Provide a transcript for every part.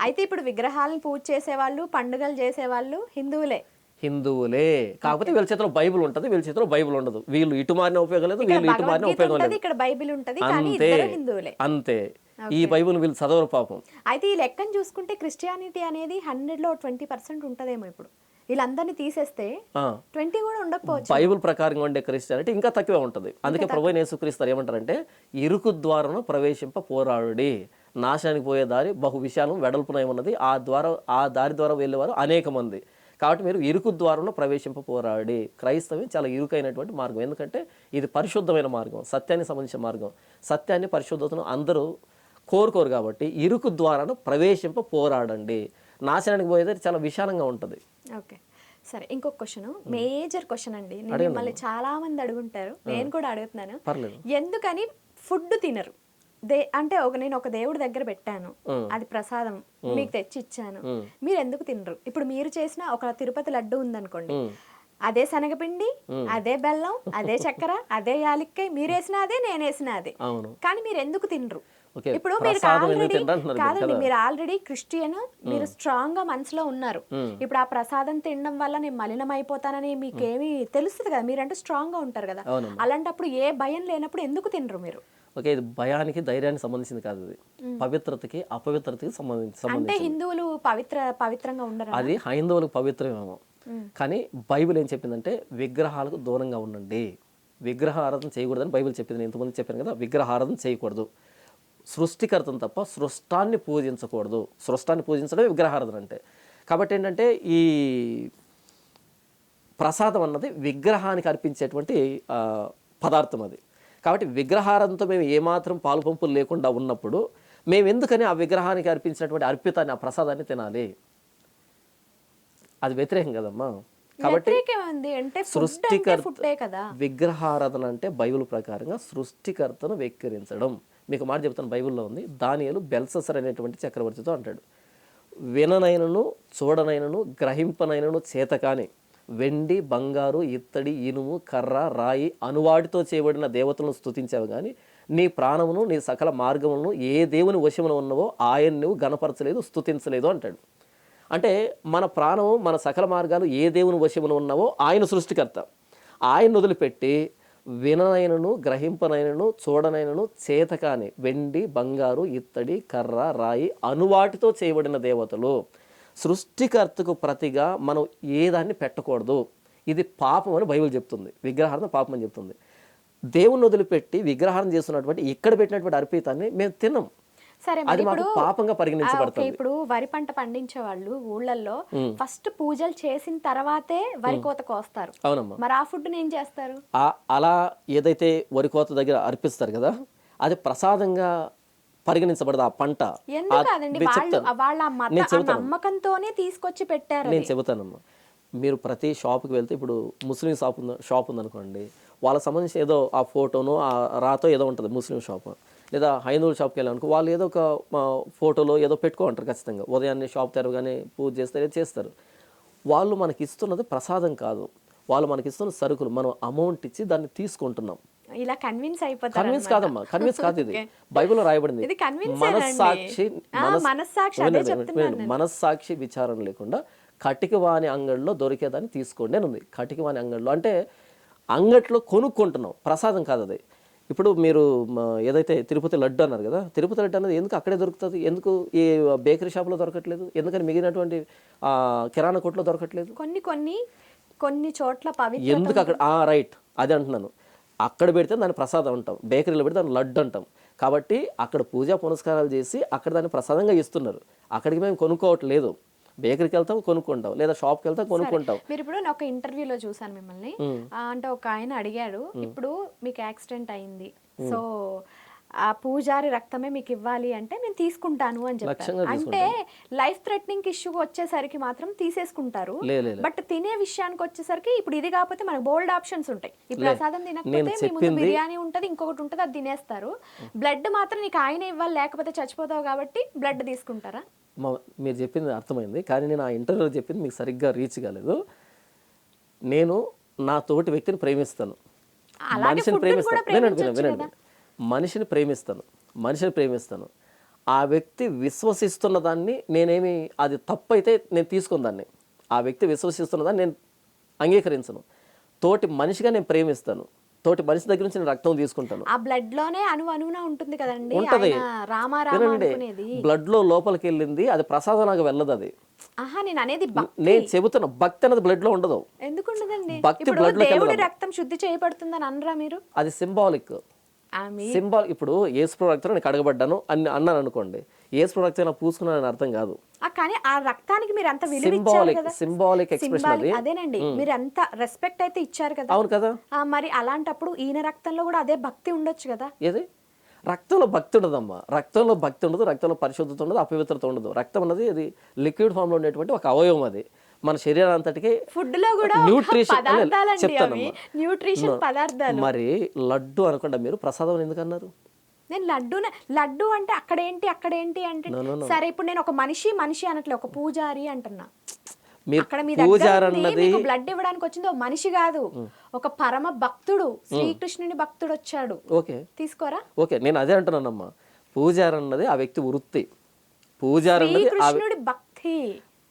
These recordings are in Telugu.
అయితే ఇప్పుడు విగ్రహాలను పూజ చేసేవాళ్ళు, పండుగలు చేసేవాళ్ళు హిందువులే. కాకపోతే వీళ్ళ చేతిలో బైబిల్ ఉంటుంది, వీళ్ళ చేతిలో బైబిల్ ఉండదు. వీళ్ళు ఇటు మారిన ఉపయోగం లేదు, వీళ్ళు ఇటు మారిన ఉపయోగం లేదు. ఇక్కడ బైబిల్ ఉంటది, కానీ అంతే ఇద్దరు హిందువులే. అంతే. ఈ బైబిల్ వీళ్ళు చదవరు పాపం. అయితే ఈ లెక్కను చూసుకుంటే క్రిస్టియానిటీ అనేది 100లో 20% ఉంటదేమో. ఇప్పుడు వీళ్ళందరినీ తీసేస్తే 20 కూడా ఉండకపోవచ్చు. బైబిల్ ప్రకారంగా ఉండే క్రిస్టియానిటీ ఇంకా తక్కువే ఉంటుంది. అందుకే ప్రభువైన యేసుక్రీస్తు ఏమంటారంటే, ఇరుకు ద్వారం ప్రవేశింప పోరాడుడి, నాశనానికి పోయే దారి బహు విశాలం వెడల్పునయమన్నది, ఆ దారి ద్వారా వెళ్ళేవారు అనేక మంది. కాబట్టి మీరు ఇరుకు ద్వారంలో ప్రవేశింప పోరాడి. క్రైస్తవం చాలా ఇరుకైనటువంటి మార్గం, ఎందుకంటే ఇది పరిశుద్ధమైన మార్గం, సత్యానికి సంబంధించిన మార్గం. సత్యాన్ని పరిశుద్ధతను అందరూ కోరుకోరు కాబట్టి ఇరుకు ద్వారాను ప్రవేశింప పోరాడండి. నాశనానికి పోయేది చాలా విశాలంగా ఉంటుంది. ఓకే, సరే. ఇంకొక క్వశ్చన్, మేజర్ క్వశ్చన్ అండి. మిమ్మల్ని చాలా మంది అడుగుంటారు, నేను కూడా అడుగుతున్నాను. ఎందుకని ఫుడ్ తినరు? అంటే నేను ఒక దేవుడి దగ్గర పెట్టాను, అది ప్రసాదం మీకు తెచ్చి ఇచ్చాను, మీరు ఎందుకు తినరు? ఇప్పుడు మీరు చేసిన ఒక తిరుపతి లడ్డు ఉందనుకోండి, అదే శనగపిండి, అదే బెల్లం, అదే చక్కెర, అదే యాలక్కాయ, మీరు వేసిన అదే, నేను వేసిన అదే, కానీ మీరు ఎందుకు తినరు? ఇప్పుడు మీరు కాదండి, మీరు ఆల్రెడీ క్రిస్టియన్, మీరు స్ట్రాంగ్ గా మనసులో ఉన్నారు. ఇప్పుడు ఆ ప్రసాదం తినడం వల్ల నేను మలినం అయిపోతానని మీకేమి తెలుస్తుంది కదా, మీరంటే స్ట్రాంగ్ గా ఉంటారు కదా. అలాంటప్పుడు ఏ భయం లేనప్పుడు ఎందుకు తినరు మీరు? ఓకే, ఇది భయానికి ధైర్యానికి సంబంధించింది కాదు, అది పవిత్రతకి అపవిత్రతకి సంబంధించి. అంటే హిందువులు పవిత్రంగా ఉండరు, అది హైందవులకు పవిత్రమేమో. కానీ బైబిల్ ఏం చెప్పిందంటే విగ్రహాలకు దూరంగా ఉండండి, విగ్రహారాధన చేయకూడదని బైబిల్ చెప్పింది. నేను ఇంతమంది చెప్పాను కదా, విగ్రహారాధన చేయకూడదు, సృష్టికర్తను తప్ప సృష్టాన్ని పూజించకూడదు. సృష్టాన్ని పూజించడమే విగ్రహారాధన అంటే. కాబట్టి ఏంటంటే ఈ ప్రసాదం అన్నది విగ్రహానికి అర్పించేటువంటి పదార్థం అది. కాబట్టి విగ్రహారాధనతో మేము ఏమాత్రం పాలు పంపులు లేకుండా ఉన్నప్పుడు మేము ఎందుకని ఆ విగ్రహానికి అర్పించినటువంటి అర్పితాన్ని, ఆ ప్రసాదాన్ని తినాలి? అది వ్యతిరేకం కదమ్మా. కాబట్టి సృష్టికర్త, విగ్రహారాధన అంటే బైబిల్ ప్రకారంగా సృష్టికర్తను వెక్కిరించడం. మీకు మాట చెప్తాను, బైబిల్లో ఉంది. దానియేలు బెల్షస్సర్ అనేటువంటి చక్రవర్తితో అంటాడు, విననైనను చూడనైనను గ్రహింపనైనను చేతకాని వెండి బంగారు ఇత్తడి ఇనుము కర్ర రాయి అనువాటితో చేయబడిన దేవతలను స్తుతించావు కానీ నీ ప్రాణమును నీ సకల మార్గములను ఏ దేవుని వశమున ఉన్నవో ఆయన నువ్వు గణపరచలేదు, స్తుతించలేదు అంటాడు. అంటే మన ప్రాణము మన సకల మార్గాలు ఏ దేవుని వశమున ఉన్నావో ఆయన సృష్టికర్త, ఆయన వదిలిపెట్టి విననైనను గ్రహింపనైనను చూడనైనను చేతకాని వెండి బంగారు ఇత్తడి కర్ర రాయి అనువాటితో చేయబడిన దేవతలు, సృష్టికర్తకు ప్రతిగా మనం ఏదాన్ని పెట్టకూడదు. ఇది పాపం అని బైబిల్ చెప్తుంది, విగ్రహార్థం పాపం అని చెప్తుంది. దేవుని వదిలిపెట్టి విగ్రహారం చేస్తున్నటువంటి ఇక్కడ పెట్టినటువంటి అర్పితాన్ని మేము తిన్నాం, అది మాకు పాపంగా పరిగణించబడుతుంది. ఇప్పుడు వరి పంట పండించే వాళ్ళు ఊళ్ళల్లో ఫస్ట్ పూజలు చేసిన తర్వాతే వరి కోత కోస్తారు. అవునమ్మా. మరి ఆ ఫుడ్ ఏం చేస్తారు? అలా ఏదైతే వరి కోత దగ్గర అర్పిస్తారు కదా, అది ప్రసాదంగా పరిగణించబడదు ఆ పంట. నమ్మకంతోనే తీసుకొచ్చి పెట్టారు. నేను చెబుతానమ్మా, మీరు ప్రతి షాప్కి వెళ్తే, ఇప్పుడు ముస్లిం షాప్ ఉందనుకోండి, వాళ్ళకి సంబంధించి ఏదో ఆ ఫోటోను ఆ రాతో ఏదో ఉంటుంది ముస్లిం షాప్, లేదా హైందవుల షాప్కి వెళ్ళాలనుకో వాళ్ళు ఏదో ఒక ఫోటోలో ఏదో పెట్టుకుంటారు ఖచ్చితంగా. ఉదయాన్నే షాప్ తెరవగానే పూజ చేస్తారు. వాళ్ళు మనకి ఇస్తున్నది ప్రసాదం కాదు, వాళ్ళు మనకి ఇస్తున్న సరుకులు. మనం అమౌంట్ ఇచ్చి దాన్ని తీసుకుంటున్నాం. ఇలా కన్విన్స్ అయిపోతారు. కన్విన్స్ కాదమ్మా, కన్విన్స్ కాదు, ఇది బైబిల్లో రాయబడింది. మనస్సాక్షి విచారణ లేకుండా కటిక వాని అంగడిలో దొరికేదాన్ని తీసుకోండి అని ఉంది. కటిక వాని అంగడిలో అంటే అంగట్లో కొనుక్కుంటున్నాం, ప్రసాదం కాదు అది. ఇప్పుడు మీరు ఏదైతే తిరుపతి లడ్డు అన్నారు కదా, తిరుపతి లడ్డు అనేది ఎందుకు అక్కడే దొరుకుతుంది, ఎందుకు ఈ బేకరీ షాప్లో దొరకట్లేదు, ఎందుకని మిగిలినటువంటి కిరాణా కొట్లో దొరకట్లేదు? కొన్ని చోట్ల ఎందుకు అక్కడ? రైట్, అదే అంటున్నాను. అక్కడ పెడితే దాన్ని ప్రసాదం అంటాం, బేకరీలో పెడితే దాన్ని లడ్డు అంటాం. కాబట్టి అక్కడ పూజా పునస్కారాలు చేసి అక్కడ దాన్ని ప్రసాదంగా ఇస్తున్నారు. అక్కడికి మేము కొనుక్కోవట్లేదు, బేకరీకి వెళ్తాం కొనుక్కుంటాం, లేదా షాప్కి వెళ్తాం కొనుక్కుంటాం. మీరు ఇప్పుడు ఒక ఇంటర్వ్యూలో చూసాను మిమ్మల్ని, అంటే ఒక ఆయన అడిగాడు, ఇప్పుడు మీకు యాక్సిడెంట్ అయింది, సో ఆ పూజారి రక్తమే మీకు ఇవ్వాలి అంటే నేను తీసుకుంటాను అని చెప్పారు. అంటే లైఫ్ థ్రెటనింగ్ ఇష్యూ వచ్చేసరికి మాత్రం తీసేసుకుంటారు, బట్ తినే విషయానికి వచ్చేసరికి ఇప్పుడు ఇది కాకపోతే మనకు బోల్డ్ ఆప్షన్స్ ఉంటాయి. ఈ ప్రసాదం తినకపోతే మీ ముందు బిర్యానీ ఉంటది, ఇంకొకటి ఉంటది, అది తినేస్తారు. బ్లడ్ మాత్రం నీకు ఆయన ఇవ్వాలి, లేకపోతే చచ్చిపోతావు కాబట్టి బ్లడ్ తీసుకుంటారా? మీరు చెప్పింది అర్థమైంది, కానీ నేను ఆ ఇంటర్వ్యూలో చెప్పింది మీకు సరిగ్గా రీచ్ కాలేదు. నేను నా తోటి వ్యక్తిని ప్రేమిస్తాను, మనిషిని ప్రేమిస్తాను, వినండి, మనిషిని ప్రేమిస్తాను. ఆ వ్యక్తి విశ్వసిస్తున్న దాన్ని నేనేమి అది తప్పు అయితే నేను తీసుకున్న దాన్ని, ఆ వ్యక్తి విశ్వసిస్తున్న దాన్ని నేను అంగీకరించను. తోటి మనిషిగా నేను ప్రేమిస్తాను, తోటి మనిషి దగ్గర నుంచి నేను రక్తం తీసుకుంటాను. ఆ బ్లడ్ లోనే అణువున ఉంటుంది కదండి ఉంటది. ఆయన రామారామ వినండి, అనుకునేది. బ్లడ్ లో లోపలికి వెళ్ళింది, అది ప్రసాదం నాకు వెళ్ళదు. అది ఆహా, నేను అనేది నేను చెబుతున్న భక్తి అనేది బ్లడ్ లో ఉండదు. ఎందుకు ఉండదండి? భక్తి ఇప్పుడు బ్లడ్ లోకి దేవుడి వెళ్ళదు. రక్తం శుద్ధి చేయబడుతుందని అనరా మీరు? అది సింబాలిక్. సింబాల్. ఇప్పుడు యేసు రక్తం నేను కడగబడ్డాను అని అన్నాను అనుకోండి, యేసు రక్తం నాకు పూసుకున్నానని అర్థం కాదు. కానీ ఆ రక్తానికి మీరు అంత విలువ ఇచ్చారు కదా. సింబాలిక్ ఎక్స్ప్రెషన్ అది. అదేనండి, మీరు అంత రెస్పెక్ట్ అయితే ఇచ్చారు కదా. అవును కదా. మరి అలాంటప్పుడు ఈయన రక్తంలో కూడా అదే భక్తి ఉండొచ్చు కదా. ఏది? రక్తంలో భక్తి ఉండదమ్మా. రక్తంలో భక్తి ఉండదు, రక్తంలో పరిశుద్ధత ఉండదు, అపవిత్రత ఉండదు. రక్తం అన్నది అది లిక్విడ్ ఫామ్ లో ఉండేటువంటి ఒక అవయవం. అది మన శరీరం అంతటికి ఫుడ్ లో కూడా న్యూట్రిషన్ న్యూట్రిషన్ పదార్థాలు. మరి లడ్డు అనకుండా మీరు ప్రసాదం ఎందుకు అన్నారు? నేను లడ్డు అంటే అక్కడేంటి అంటే సరే, ఇప్పుడు నేను ఒక మనిషి అనట్లే, ఒక పూజారి అంటున్నా. అక్కడ మీ దగ్గర బ్లడ్ ఇవ్వడానికి వచ్చింది ఒక మనిషి కాదు, ఒక పరమ భక్తుడు, శ్రీకృష్ణుని భక్తుడు వచ్చాడు. ఓకే, తీసుకోరా. ఓకే, నేను అదే అంటున్నానమ్మా. పూజారి అన్నది ఆ వ్యక్తి వృత్తి. పూజారి అన్నది శ్రీకృష్ణుడి భక్తి.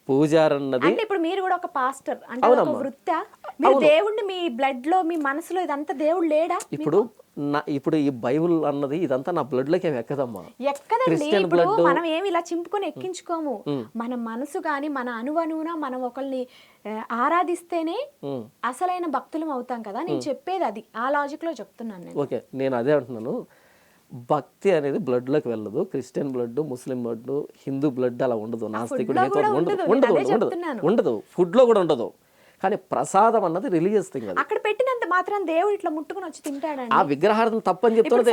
పూజారి అన్నది అంటే ఇప్పుడు మీరు కూడా ఒక పాస్టర్ అంటే ఒక వృత్తి. మీరు దేవుడిని మీ బ్లడ్ లో, మీ మనసులో ఇదంతా దేవుడు లేడా? ఇప్పుడు ఈ బైబుల్ అన్నది ఇదంతా నా బ్లడ్ లోకి ఏమి ఎక్కదమ్మా. ఎక్కదండి. ఇప్పుడు మనం ఏమి ఇలా చింపుకొని ఎక్కించుకోము. మన మనసు గాని మన అణువణువున మనం ఒకరిని ఆరాధిస్తేనే అసలైన భక్తులం అవుతాం కదా. నేను చెప్పేది అది, ఆ లాజిక్ లో చెప్తున్నాను నేను. ఓకే, నేను అదే అంటున్నాను. భక్తి అనేది బ్లడ్ లోకి వెళ్ళదు. క్రిస్టియన్ బ్లడ్, ముస్లిం బ్లడ్, హిందూ బ్లడ్ అలా ఉండదు. నాస్తికుడు ఉండదు, ఫుడ్ లో కూడా ఉండదు. కానీ ప్రసాదం అన్నది రిలీజియస్ థింగ్. అక్కడ పెట్టినంత మాత్రం దేవుడు ఇట్లా ముట్టుకుని వచ్చి తింటాడండి. ఆ విగ్రహారాధన తప్పని చెప్తున్నది,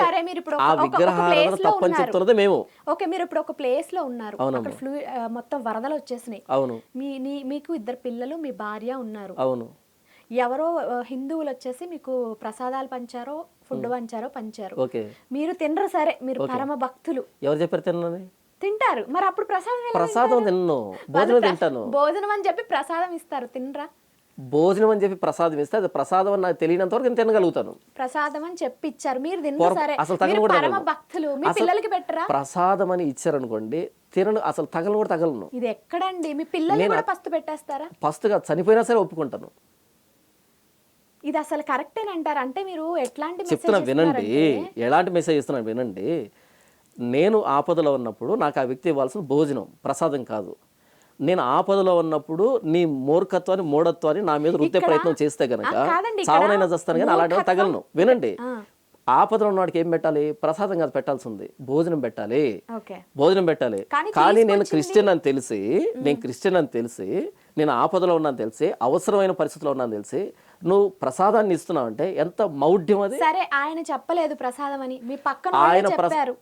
ఆ విగ్రహారాధన తప్పని చెప్తున్నది మేము. ఓకే, మీరు ఇప్పుడు ఒక ప్లేస్ లో ఉన్నారు, అక్కడ మొత్తం వరదలు వచ్చేసినాయి. అవును. మీకు 2 పిల్లలు, మీ భార్య ఉన్నారు. అవును. ఎవరో హిందువులు వచ్చేసి మీకు ప్రసాదాలు పంచారో, ఫుడ్ పంచారు. మీరు తినరు. సరే, మీరు పరమ భక్తులు. ఎవరు చెప్పారు తిన్నాను? తింటారు. మరి అప్పుడు ప్రసాదం తిన్ను, భోజనం తింటాను. భోజనం అని చెప్పి ప్రసాదం ఇస్తారు, తినరా? భోజనం అని చెప్పి ప్రసాదం ఇస్తే అది ప్రసాదం అని నాకు తెలియనంత వరకు నేను తినగలుగుతాను. ప్రసాదం అని చెప్పి ఇచ్చారు, మీరు తిన్నారు. సరే, మీరు పరమ భక్తులు, మీ పిల్లలకి పెట్టరా? ప్రసాదం అని ఇచ్చారనుకోండి, తినను, అసలు తగలను కూడా తగలను. ఇది ఎక్కడండి? మీ పిల్లలు కూడా పస్తు పెట్టేస్తారా? పస్తుగా చనిపోయినా సరే ఒప్పుకుంటాను. ఇది అసలు కరెక్టేనంటారు? అంటే మీరు ఎట్లాంటి చెప్తున్నా వినండి, ఎలాంటి మెసేజ్ ఇస్తున్నాను వినండి. నేను ఆపదలో ఉన్నప్పుడు నాకు ఆ వ్యక్తి ఇవ్వాల్సిన భోజనం, ప్రసాదం కాదు. నేను ఆపదలో ఉన్నప్పుడు నీ మూర్ఖత్వాన్ని, మూఢత్వాన్ని నా మీద రుద్దే ప్రయత్నం చేస్తే గనక చావనైనా చేస్తాను, కానీ అలాంటి తగలను. వినండి, ఆపదలో ఉన్నవాడికి ఏం పెట్టాలి? ప్రసాదం కాదు పెట్టాల్సింది, భోజనం పెట్టాలి. భోజనం పెట్టాలి. కానీ నేను క్రిస్టియన్ అని తెలిసి, నేను ఆపదలో ఉన్నాను తెలిసి, అవసరమైన పరిస్థితిలో ఉన్నాను తెలిసి నువ్వు ప్రసాదాన్ని ఇస్తున్నావు అంటే ఎంత మౌఢ్యం అది. సరే, ఆయన చెప్పలేదు ప్రసాదం అని, మీ పక్కన చెప్పారు.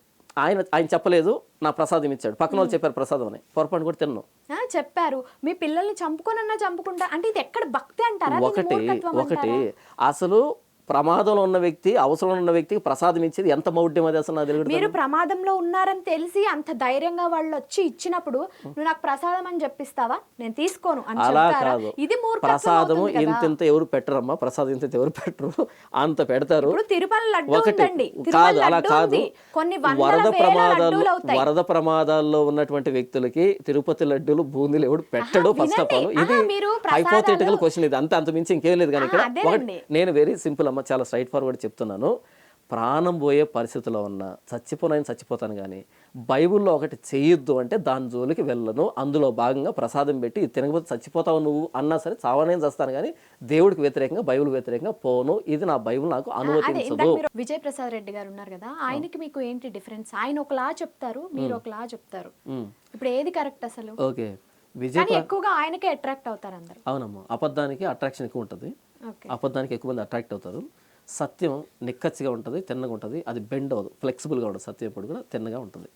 ఆయన చెప్పలేదు, నా ప్రసాదం ఇచ్చాడు. పక్కన వాళ్ళు చెప్పారు ప్రసాదం అని, పొరపాటు కూడా తిన్నాను చెప్పారు. మీ పిల్లల్ని చంపుకుంటా అంటే ఇది ఎక్కడ భక్తి అంటారా? ఒకటి అసలు ప్రమాదంలో ఉన్న వ్యక్తి, అవసరంలో ఉన్న వ్యక్తికి ప్రసాదం ఇచ్చేది ఎంత మౌఢ్యం అది అసలు నాకు తెలియదు. మీరు ప్రమాదంలో ఉన్నారని తెలిసి అంత ధైర్యంగా వాళ్ళు వచ్చి ఇచ్చినప్పుడు నువ్వు నాకు ప్రసాదం అని చెప్పిస్తావా? నేను తీసుకోను అని అలా చెప్తారా? కాదు. ఇది ప్రసాదము ఇంత ఎవరు పెట్టరమ్మా, ప్రసాదం ఇంత ఎవరు పెట్టరు, అంత పెడతారు. తిరుపతి లడ్డు ఉందండి, కాదు అలా కాదు. కొన్ని వరద ప్రమాదాల్లో ఉన్నటువంటి వ్యక్తులకి తిరుపతి లడ్డూలు, బూందీలు ఎవడు పెట్టడు. ఫస్ట్ ఆఫ్ ఆల్ ఇది హైపోథెటికల్ క్వశ్చన్. ఇది అంత మించి ఇంకేం లేదు. కానీ ఇక్కడ నేను వెరీ సింపుల్ అమ్మ, చాలా స్ట్రైట్ ఫార్వర్డ్ చెప్తున్నాను. ప్రాణం పోయే పరిస్థితిలో ఉన్నా, చచ్చిపోతాను కానీ బైబుల్లో ఒకటి చేయొద్దు అంటే దాని జోలికి వెళ్ళను. అందులో భాగంగా ప్రసాదం పెట్టి ఇది తినకపోతే చచ్చిపోతావు నువ్వు అన్నా సరే చావనేం చేస్తాను, కానీ దేవుడికి వ్యతిరేకంగా, బైబుల్ వ్యతిరేకంగా పోను. ఇది నా బైబుల్ నాకు అనుమతించదు. విజయ్ ప్రసాద్ రెడ్డి గారు ఉన్నారు కదా, ఆయనకి మీకు ఏంటి డిఫరెన్స్? ఆయన ఒకలా చెప్తారు, మీరు ఒకలా చెప్తారు. ఇప్పుడు ఏది కరెక్ట్ అసలు? ఓకే, విజయ్ ఎక్కువగా ఆయనకే అట్రాక్ట్ అవుతారు అందరూ. అవునమ్మా, అబద్ధానికి అట్రాక్షన్ ఎక్కువ ఉంటుంది. అబద్ధానికి ఎక్కువ మంది అట్రాక్ట్ అవుతారు. సత్యం నిక్కచ్చిగా ఉంటుంది, తిన్నగా ఉంటుంది, అది బెండ్ అవ్వదు, ఫ్లెక్సిబుల్గా ఉంటుంది. సత్యం ఎప్పుడు కూడా తిన్నగా ఉంటుంది.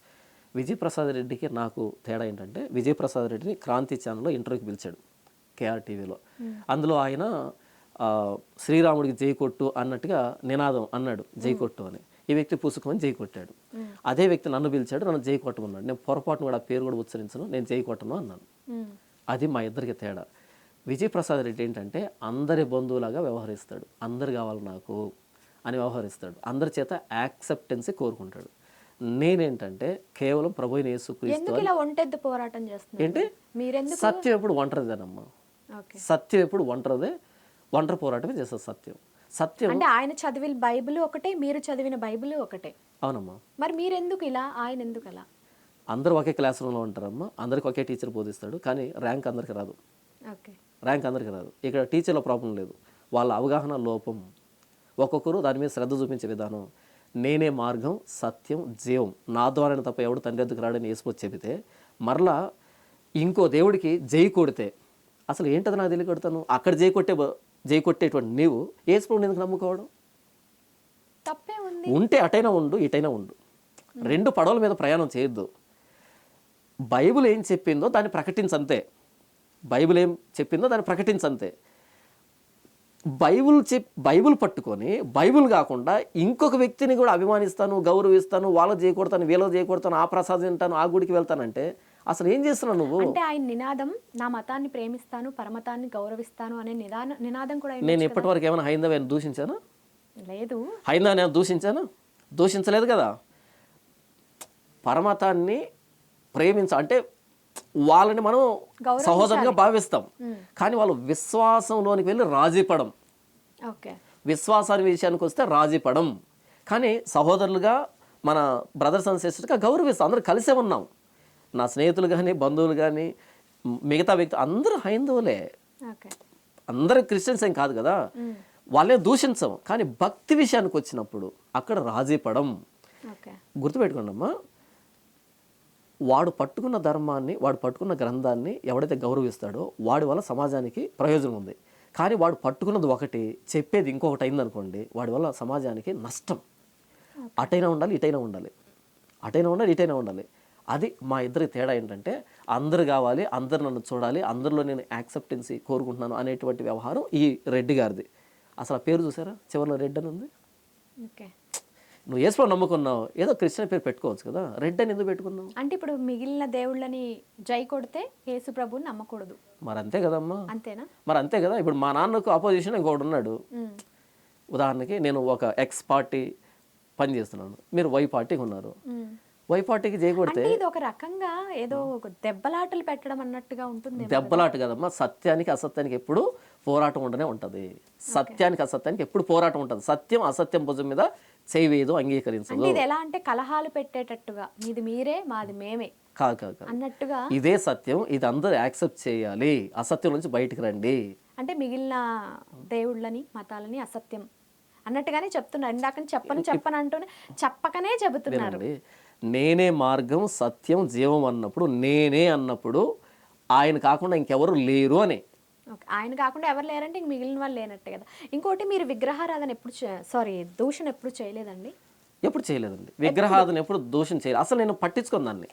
విజయ్ ప్రసాద్ రెడ్డికి నాకు తేడా ఏంటంటే, విజయ్ ప్రసాద్ రెడ్డిని క్రాంతి ఛానల్లో ఇంటర్వ్యూకి పిలిచాడు, కేఆర్ టీవీలో. అందులో ఆయన శ్రీరాముడికి జై కొట్టు అన్నట్టుగా నినాదం అన్నాడు, జై కొట్టు అని. ఈ వ్యక్తి పుసుకుమని జై కొట్టాడు. అదే వ్యక్తి నన్ను పిలిచాడు, నన్ను జై కొట్టమన్నాడు. నేను పొరపాటును కూడా ఆ పేరు కూడా ఉచ్చరించను, నేను జై కొట్టను అన్నాను. అది మా ఇద్దరికి తేడా. విజయ్ ప్రసాద్ రెడ్డి ఏంటంటే అందరి బంధువులాగా వ్యవహరిస్తాడు, అందరు కావాలి నాకు అని వ్యవహరిస్తాడు, అందరి చేత యాక్సెప్టెన్సీ కోరుకుంటాడు. నేనేంటంటే కేవలం ప్రభు అయిన యేసుక్రీస్తు ఎందుకు ఇలా ఒంటెద్దు పోరాటం చేస్తున్నారు ఏంటి మీరెందుకు సత్యం ఎప్పుడు ఒంటరిదేనమ్మా. ఓకే సత్యం ఎప్పుడు ఒంటరి పోరాటమే చేస్తుంది సత్యం. సత్యం అంటే ఆయన చదివిన బైబిల్ ఒకటే, మీరు చదివిన బైబిల్ ఒకటే. అవునమ్మా. మరి మీరెందుకు ఇలా, ఆయన ఎందుకు అలా? అందరూ ఒకే క్లాస్ రూమ్లో ఉంటారమ్మా, అందరికి ఒకే టీచర్ బోధిస్తాడు, కానీ ర్యాంక్ అందరికి రాదు. ఓకే ర్యాంక్ అందరికి రాదు. ఇక్కడ టీచర్ల ప్రాబ్లం లేదు, వాళ్ళ అవగాహన లోపం. ఒక్కొక్కరు దాని మీద శ్రద్ధ చూపించే విధానం. నేనే మార్గం, సత్యం, జీవం, నా ద్వారా తప్ప ఎవడు తండ్రి ఎద్దుకు రాడని యేసుపోతే చెబితే, మరలా ఇంకో దేవుడికి జై కొడితే అసలు ఏంటది నాకు తెలియకొడతాను. అక్కడ జై కొట్టేటువంటి నీవు యేసుప్రభుని ఎందుకు నమ్ముకోవడం? తప్పే ఉంది. ఉంటే అటైనా ఉండు, ఇటైనా ఉండు, రెండు పడవల మీద ప్రయాణం చేయొద్దు. బైబిల్ ఏం చెప్పిందో దాన్ని ప్రకటించంతే. బైబిల్ ఏం చెప్పిందో దాన్ని ప్రకటించంతే. బైబిల్ పట్టుకొని బైబిల్ కాకుండా ఇంకొక వ్యక్తిని కూడా అభిమానిస్తాను, గౌరవిస్తాను, వాళ్ళకి చేయకూడతాను, వీళ్ళకి చేయకూడతాను, ఆ ప్రసాదం తింటాను, ఆ గుడికి వెళ్తానంటే అసలు ఏం చేస్తున్నావు నువ్వు? అంటే ఆయన నినాదం నా మతాన్ని ప్రేమిస్తాను, పరమతాన్ని గౌరవిస్తాను అనే నినాదం కూడా నేను ఇప్పటి వరకు ఏమైనా హైందవాన్ని దూషించానా? లేదు. హైందవాన్ని ఏమైనా దూషించానా? దూషించలేదు కదా. పరమతాన్ని అంటే వాళ్ళని మనం సహోదరుగా భావిస్తాం, కానీ వాళ్ళు విశ్వాసంలోనికి వెళ్ళి రాజీపడం. ఓకే విశ్వాసాన్ని విషయానికి వస్తే రాజీపడం, కానీ సహోదరులుగా మన బ్రదర్స్ అండ్ సిస్టర్స్గా గౌరవిస్తాం. అందరూ కలిసే ఉన్నాం. నా స్నేహితులు కానీ, బంధువులు కానీ, మిగతా వ్యక్తులు అందరూ హైందవులే, ఓకే అందరూ క్రిస్టియన్స్ ఏం కాదు కదా. వాళ్ళే దూషించం, కానీ భక్తి విషయానికి వచ్చినప్పుడు అక్కడ రాజీపడం. ఓకే గుర్తుపెట్టుకోండి అమ్మా, వాడు పట్టుకున్న ధర్మాన్ని, వాడు పట్టుకున్న గ్రంథాన్ని ఎవడైతే గౌరవిస్తాడో వాడి వల్ల సమాజానికి ప్రయోజనం ఉంది. కానీ వాడు పట్టుకున్నది ఒకటి, చెప్పేది ఇంకొకటి అయిందనుకోండి, వాడి వల్ల సమాజానికి నష్టం. అటైనా ఉండాలి, ఇటైనా ఉండాలి, అటైనా ఉండాలి, ఇటైనా ఉండాలి. అది మా ఇద్దరికి తేడా ఏంటంటే, అందరు కావాలి, అందరు నన్ను చూడాలి, అందరిలో నేను యాక్సెప్టెన్సీ కోరుకుంటున్నాను అనేటువంటి వ్యవహారం ఈ రెడ్డి గారిది. అసలు ఆ పేరు చూసారా, చివరిలో రెడ్ అని ఉంది. ఓకే నువ్వు యేసుప్రభు నమ్ముకున్నావు, ఏదో క్రిస్టియన్ పేరు పెట్టుకోవచ్చు కదా, రెడ్ అని ఎందుకు పెట్టుకున్నావు? అంటే ఇప్పుడు మిగిలిన దేవుళ్ళని జై కొడితే యేసు ప్రభుని నమ్మకూడదు. మరి అంతే కదమ్మా. అంతేనా? మరి అంతే కదా. ఇప్పుడు మా నాన్నకు అపోజిషన్ ఇంకొకటి ఉన్నాడు. ఉదాహరణకి నేను ఒక ఎక్స్ పార్టీ పని చేస్తున్నాను, మీరు వై పార్టీకి ఉన్నారు. వై పార్టీకి చేయకూడితే ఇది ఒక రకంగా ఏదో ఒక దెబ్బలాటలు పెట్టడం అన్నట్టుగా ఉంటుంది. దెబ్బలాట కదమ్మా. సత్యానికి అసత్యానికి ఎప్పుడు పోరాటం ఉండనే ఉంటుంది. సత్యానికి అసత్యానికి ఎప్పుడు పోరాటం ఉంటుంది. సత్యం అసత్యం భుజం మీద చేయవేదు, అంగీకరించదు. ఇది ఎలా అంటే కలహాలు పెట్టేటట్టుగా, మీది మీరే మాది మేమే కాదు అన్నట్టుగా. ఇదే సత్యం, ఇది అందరూ యాక్సెప్ట్ చేయాలి, అసత్యం నుంచి బయటికి రండి. అంటే మిగిలిన దేవుళ్ళని మతాలని అసత్యం అన్నట్టుగానే చెప్తున్నారు. ఇందాక చెప్పను అంటూనే చెప్పకనే చెబుతున్నారు. నేనే మార్గం, సత్యం, జీవం అన్నప్పుడు, నేనే అన్నప్పుడు ఆయన కాకుండా ఇంకెవరు లేరు అని. ఆయన కాకుండా ఎవరు లేరంటే ఇంక మిగిలిన వాళ్ళు లేనట్టే కదా. ఇంకోటి, మీరు విగ్రహారాధన దూషణ ఎప్పుడు చేయలేదండి? ఎప్పుడు చేయలేదండి. విగ్రహారాధన ఎప్పుడు దూషణ చేయలేదు. అసలు నేను పట్టించుకున్నాను దాన్ని.